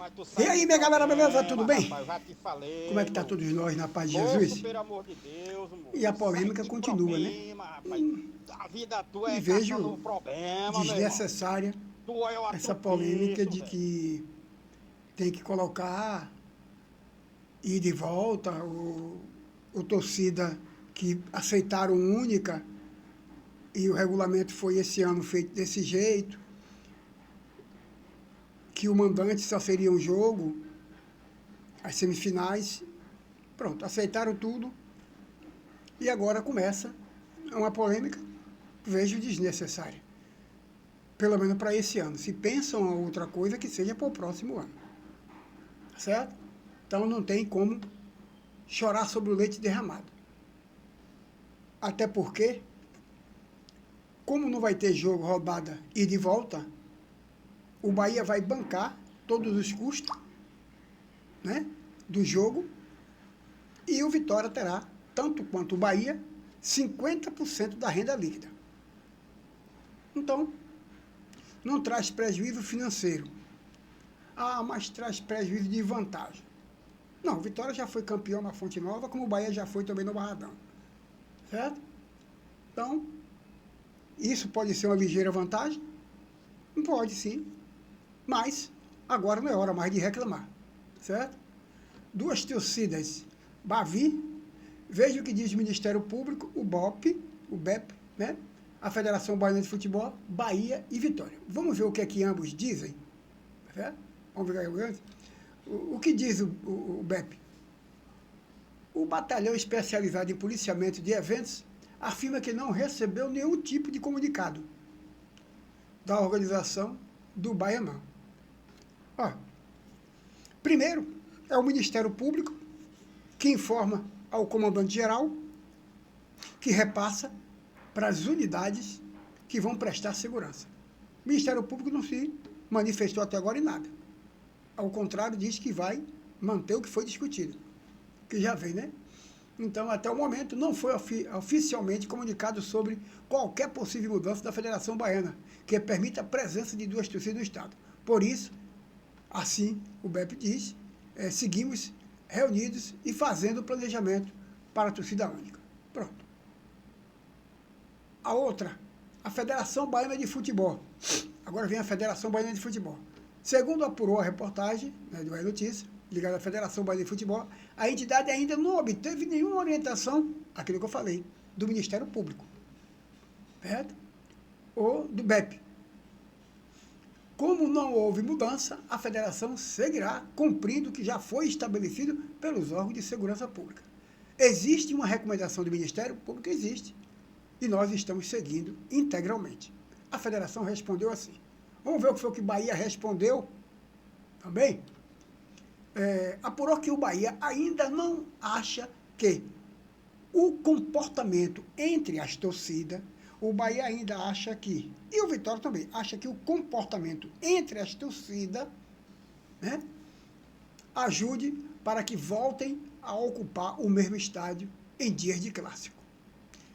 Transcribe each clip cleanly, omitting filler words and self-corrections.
Mas tu E sai aí, do minha galera, beleza? problema, Tudo bem? rapaz, eu já te falei, Como é que tá moço. todos nós na paz de Moço, Jesus? pelo amor de Deus, moço. E a Sai polêmica de continua, né? problema, rapaz. A vida tua E é caçando vejo um problema, meu irmão. desnecessária Tu é o essa polêmica atupiço, de velho. que tem que colocar ida de volta, ou torcida que aceitaram única, e o regulamento foi esse ano feito desse jeito, que o mandante só seria um jogo, as semifinais. Pronto, aceitaram tudo e agora começa uma polêmica, vejo desnecessária. Pelo menos para esse ano. Se pensam em outra coisa, que seja para o próximo ano. Certo? Então não tem como chorar sobre o leite derramado. Até porque, como não vai ter jogo, rodada e de volta, o Bahia vai bancar todos os custos, né, do jogo, e o Vitória terá, tanto quanto o Bahia, 50% da renda líquida. Então, não traz prejuízo financeiro. Ah, mas traz prejuízo de vantagem. Não, o Vitória já foi campeão na Fonte Nova, como o Bahia já foi também no Barradão. Certo? Então, isso pode ser uma ligeira vantagem? Pode sim. Mas, agora não é hora mais de reclamar. Certo? Duas torcidas, Bavi, veja o que diz o Ministério Público, o BEP, né? A Federação Baiana de Futebol, Bahia e Vitória. Vamos ver o que é que ambos dizem? Certo? Vamos ver o que diz o BEP. O Batalhão Especializado em Policiamento de Eventos afirma que não recebeu nenhum tipo de comunicado da organização do Baianão. Primeiro, é o Ministério Público que informa ao comandante-geral, que repassa para as unidades que vão prestar segurança. O Ministério Público não se manifestou até agora em nada. Ao contrário, diz que vai manter o que foi discutido, que já vem, né? Então, até o momento, não foi oficialmente comunicado sobre qualquer possível mudança da Federação Baiana, que permita a presença de duas torcidas no Estado. Por isso, assim o BEP diz, seguimos reunidos e fazendo o planejamento para a torcida única. Pronto. A outra, a Federação Baiana de Futebol. Agora vem a Federação Baiana de Futebol. Segundo apurou a reportagem, né, do Notícia, ligada à Federação Baiana de Futebol, a entidade ainda não obteve nenhuma orientação, aquilo que eu falei, do Ministério Público, certo? Ou do BEP. Como não houve mudança, a federação seguirá cumprindo o que já foi estabelecido pelos órgãos de segurança pública. Existe uma recomendação do Ministério Público? Existe. E nós estamos seguindo integralmente. A federação respondeu assim. Vamos ver o que foi que o Bahia respondeu também? Apurou que o Bahia ainda não acha que o comportamento entre as torcidas, o Bahia ainda acha que, e o Vitória também, acha que o comportamento entre as torcidas, né, ajude para que voltem a ocupar o mesmo estádio em dias de clássico.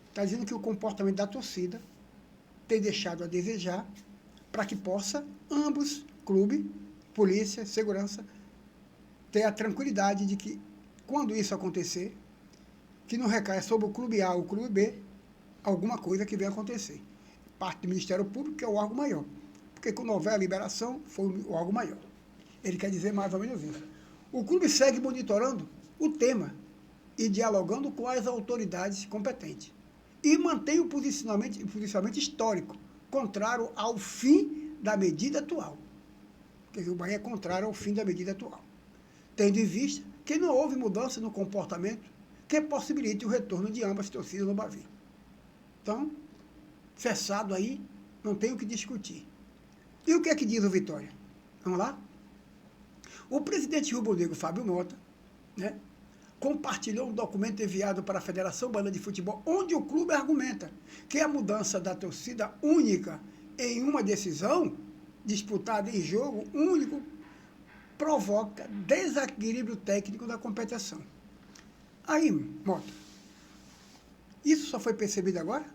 Está dizendo que o comportamento da torcida tem deixado a desejar para que possa ambos, clube, polícia, segurança, ter a tranquilidade de que, quando isso acontecer, que não recaia sobre o clube A ou o clube B, alguma coisa que venha acontecer. Parte do Ministério Público, que é o órgão maior. Porque quando houver a liberação, foi o órgão maior. Ele quer dizer mais ou menos isso. O clube segue monitorando o tema e dialogando com as autoridades competentes. E mantém o posicionamento histórico, contrário ao fim da medida atual. Quer dizer, o Bahia é contrário ao fim da medida atual. Tendo em vista que não houve mudança no comportamento que possibilite o retorno de ambas torcidas no Bavi. Então, cessado aí, não tem o que discutir. E o que é que diz o Vitória? Vamos lá? O presidente rubro-negro Fábio Mota, né, compartilhou um documento enviado para a Federação Baiana de Futebol, onde o clube argumenta que a mudança da torcida única em uma decisão disputada em jogo único provoca desequilíbrio técnico da competição. Aí, Mota, isso só foi percebido agora?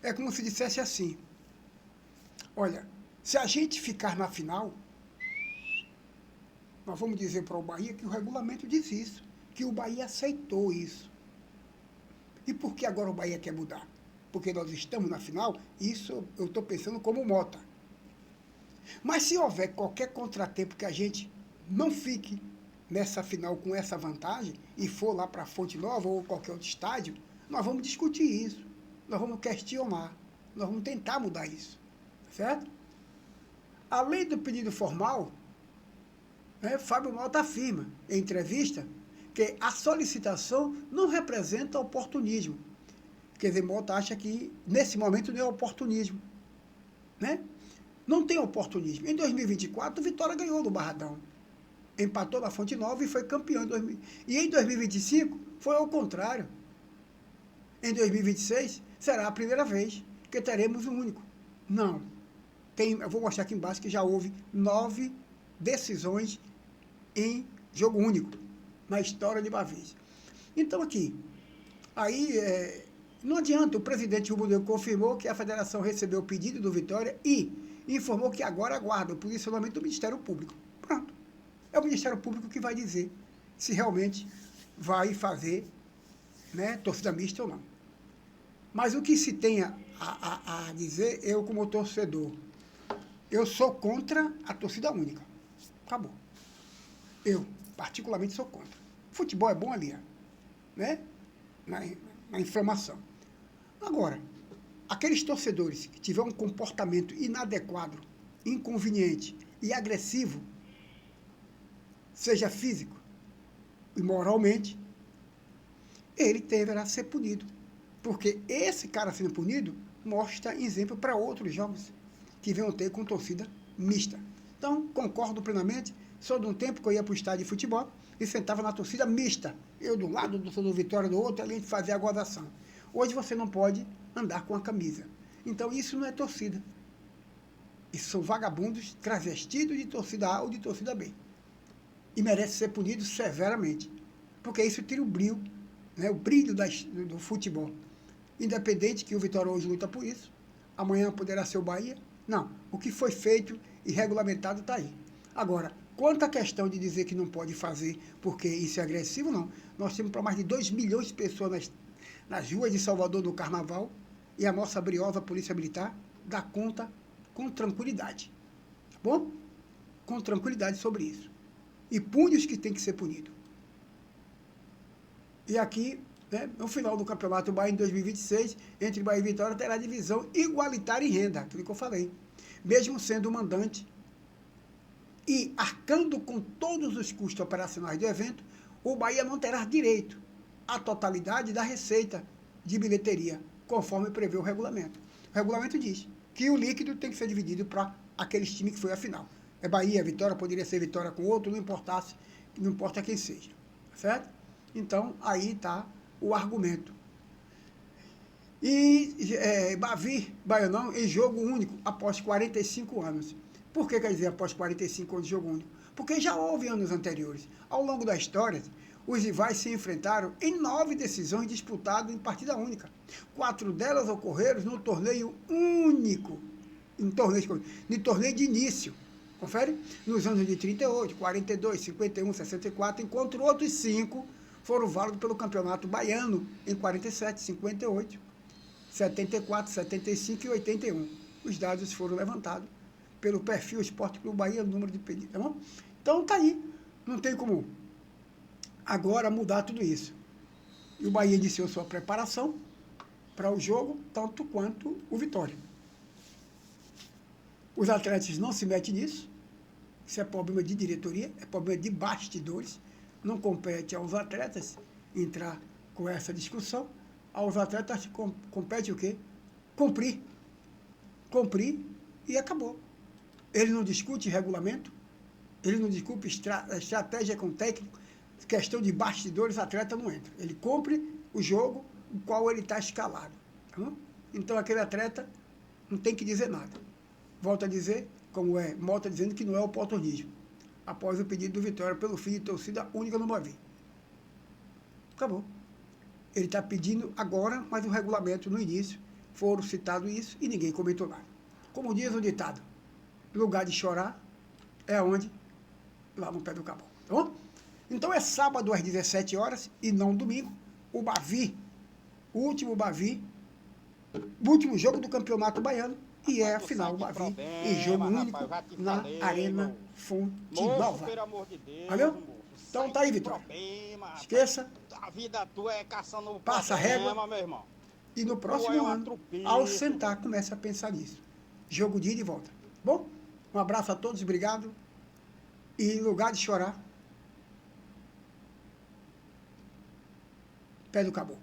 É como se dissesse assim, olha, se a gente ficar na final, nós vamos dizer para o Bahia que o regulamento diz isso, que o Bahia aceitou isso. E por que agora o Bahia quer mudar? Porque nós estamos na final, isso eu estou pensando como Mota. Mas se houver qualquer contratempo que a gente não fique nessa final com essa vantagem e for lá para Fonte Nova ou qualquer outro estádio, nós vamos discutir isso, nós vamos questionar, nós vamos tentar mudar isso, certo? Além do pedido formal, Fábio Mota afirma, em entrevista, que a solicitação não representa oportunismo. Quer dizer, Mota acha que, nesse momento, não é oportunismo. Né? Não tem oportunismo. Em 2024, o Vitória ganhou do Barradão. Empatou na Fonte Nova e foi campeão. E em 2025, foi ao contrário. Em 2026, será a primeira vez que teremos um único. Não. Eu vou mostrar aqui embaixo que já houve 9 decisões em jogo único na história de Bavês. Então, aqui, aí não adianta, o presidente Rubro Negro confirmou que a federação recebeu o pedido do Vitória e informou que agora aguarda o posicionamento do Ministério Público. Pronto. É o Ministério Público que vai dizer se realmente vai fazer torcida mista ou não. Mas o que se tem a dizer, eu como torcedor, eu sou contra a torcida única. Acabou. Eu, particularmente, sou contra. Futebol é bom ali, né? Na inflamação. Agora, aqueles torcedores que tiverem um comportamento inadequado, inconveniente e agressivo, seja físico e moralmente, ele deverá ser punido. Porque esse cara sendo punido mostra exemplo para outros jogos que venham ter com torcida mista. Então, concordo plenamente. Sou de um tempo que eu ia para o estádio de futebol e sentava na torcida mista. Eu de um lado, do Vitória do outro, além de fazer a gozação. Hoje você não pode andar com a camisa. Então, isso não é torcida. Isso são vagabundos travestidos de torcida A ou de torcida B. E merece ser punido severamente. Porque isso tira o brilho, o brilho do futebol. Independente que o Vitória hoje luta por isso, amanhã poderá ser o Bahia. Não, o que foi feito e regulamentado está aí. Agora, quanto à questão de dizer que não pode fazer porque isso é agressivo, não. Nós temos para mais de 2 milhões de pessoas nas ruas de Salvador no Carnaval e a nossa briosa Polícia Militar dá conta com tranquilidade. Tá bom? Com tranquilidade sobre isso. E pune os que tem que ser punido. E aqui, no final do Campeonato Bahia em 2026, entre Bahia e Vitória, terá divisão igualitária em renda, aquilo que eu falei. Mesmo sendo o mandante e arcando com todos os custos operacionais do evento, o Bahia não terá direito à totalidade da receita de bilheteria, conforme prevê o regulamento. O regulamento diz que o líquido tem que ser dividido para aqueles times que foi a final. É Bahia, é Vitória, poderia ser Vitória com outro, não importa quem seja. Certo? Então, aí está o argumento. E Baianão em jogo único após 45 anos. Por que quer dizer após 45 anos de jogo único? Porque já houve anos anteriores. Ao longo da história, os rivais se enfrentaram em 9 decisões disputadas em partida única. 4 delas ocorreram no torneio único, em torneio de início. Confere? Nos anos de 38, 42, 51, 64, enquanto outros 5 foram válidos pelo Campeonato Baiano em 47, 58, 74, 75 e 81. Os dados foram levantados pelo perfil Esporte Clube Bahia, número de pedidos, tá bom? Então tá aí, não tem como agora mudar tudo isso. E o Bahia iniciou sua preparação para o jogo, tanto quanto o Vitória. Os atletas não se metem nisso, isso é problema de diretoria, é problema de bastidores, não compete aos atletas entrar com essa discussão, aos atletas compete o quê? Cumprir e acabou. Ele não discute regulamento, ele não discute estratégia com técnico, questão de bastidores, atleta não entra. Ele cumpre o jogo, o qual ele está escalado. Tá? Então, aquele atleta não tem que dizer nada. Volto a dizer, como Mota dizendo que não é oportunismo, após o pedido do Vitória pelo fim de torcida única no Bavi. Acabou. Ele está pedindo agora, mas o regulamento no início foram citado isso e ninguém comentou nada. Como diz o ditado, lugar de chorar é onde lá no Pé do Caboclo, tá bom? Então é sábado às 17 horas e não domingo, o Bavi, o último jogo do Campeonato Baiano, e é a final, o Bavi, em jogo único na Arena Fonte Nova. Pelo amor de Deus, Valeu? moço. Então Sai tá aí, de Vitória. problema, rapaz. Esqueça, A vida tua é caçando Passa a régua. meu irmão. e no é próximo uma ano, trupice, ao sentar, comece a pensar nisso. Jogo de ida e volta. Bom, um abraço a todos, obrigado. E em lugar de chorar, Pé do Caboclo.